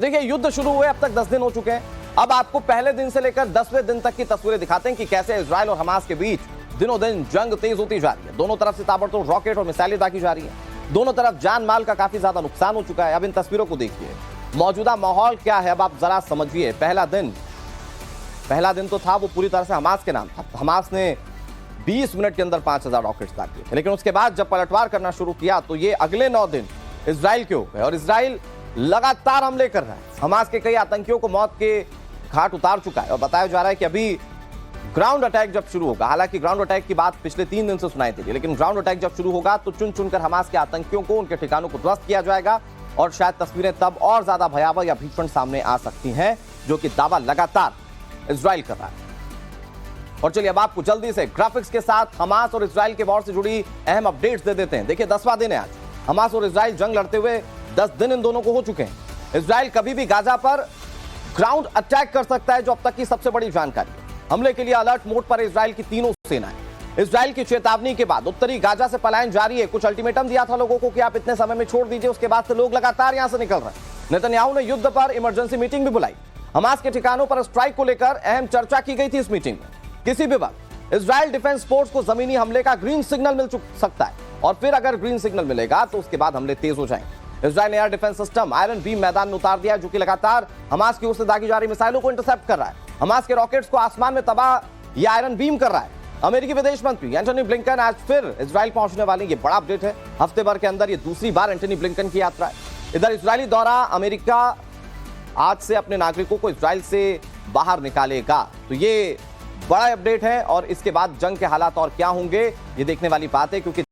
देखिए, युद्ध शुरू हुए अब तक 10 दिन हो चुके हैं। अब आपको पहले दिन से लेकर 10वें दिन तक की तस्वीरें दिखाते हैं कि कैसे इजराइल और हमास के बीच दिनों दिन जंग तेज होती जा रही है। दोनों तरफ से ताबड़तोड़ रॉकेट और मिसाइलें दागी जा रही हैं। दोनों तरफ जान माल का काफी ज्यादा नुकसान हो चुका है। अब इन तस्वीरों को देखिए, मौजूदा माहौल क्या है अब आप जरा समझिए। पहला दिन तो था वो पूरी तरह से हमास के नाम था। हमास ने 20 मिनट के अंदर 5000 रॉकेट्स दाग दिए, लेकिन उसके बाद जब पलटवार करना शुरू किया तो ये अगले 9 दिन इजराइल के हो गए और इजराइल लगातार हमले कर रहा है। हमास के कई आतंकियों को मौत के घाट उतार चुका है और बताया जा रहा है कि अभी ग्राउंड अटैक जब शुरू होगा, हालांकि ग्राउंड अटैक की बात पिछले 3 दिन से सुनाई दे रही है, लेकिन ग्राउंड अटैक जब शुरू होगा तो चुन चुनकर हमास के आतंकियों को उनके ठिकानों को ध्वस्त किया जाएगा और शायद तस्वीरें तब और ज्यादा भयावह या भीषण सामने आ सकती हैं, जो कि दावा लगातार इजराइल कर रहा है। और चलिए अब आपको जल्दी से ग्राफिक्स के साथ हमास और इजराइल के वॉर से जुड़ी अहम अपडेट्स दे देते हैं। देखिए, 10वां दिन है आज। हमास और इजराइल जंग लड़ते हुए 10 दिन इन दोनों को हो चुके हैं। इजराइल कभी भी गाजा पर ग्राउंड अटैक कर सकता है, जो अब तक की सबसे बड़ी जानकारी है। हमले के लिए अलर्ट मोड पर इजराइल की तीनों सेनाएं। इजराइल की चेतावनी के बाद उत्तरी गाजा से पलायन जारी है। कुछ अल्टीमेटम दिया था लोगों को कि आप इतने समय में छोड़ दीजिए, उसके बाद से लोग लगातार यहां से निकल रहे हैं। नेतन्याहू ने युद्ध पर इमरजेंसी मीटिंग भी बुलाई। हमास के ठिकानों पर स्ट्राइक को लेकर अहम चर्चा की गई थी इस मीटिंग में। किसी भी वक्त इजराइल डिफेंस फोर्स को जमीनी हमले का ग्रीन सिग्नल मिल सकता है और फिर अगर ग्रीन सिग्नल मिलेगा तो उसके बाद हमले तेज हो जाएंगे। इजराइल ने air defence system iron beam मैदान में उतार दिया है, जो कि लगातार हमास की ओर से दागी जा रही मिसाइलों को इंटरसेप्ट कर रहा है। हमास के रॉकेट्स को आसमान में तबाह यह आयरन बीम कर रहा है। अमेरिकी विदेश मंत्री एंटनी ब्लिंकन आज फिर इजराइल पहुंचने वाले, ये बड़ा अपडेट है। हफ्ते भर के अंदर ये दूसरी बार एंटनी ब्लिंकन की यात्रा है। इधर इजरायली दौरा, अमेरिका आज से अपने नागरिकों को इजराइल से बाहर निकालेगा, तो ये बड़ा अपडेट है। और इसके बाद जंग के हालात और क्या होंगे, ये देखने वाली बात है, क्योंकि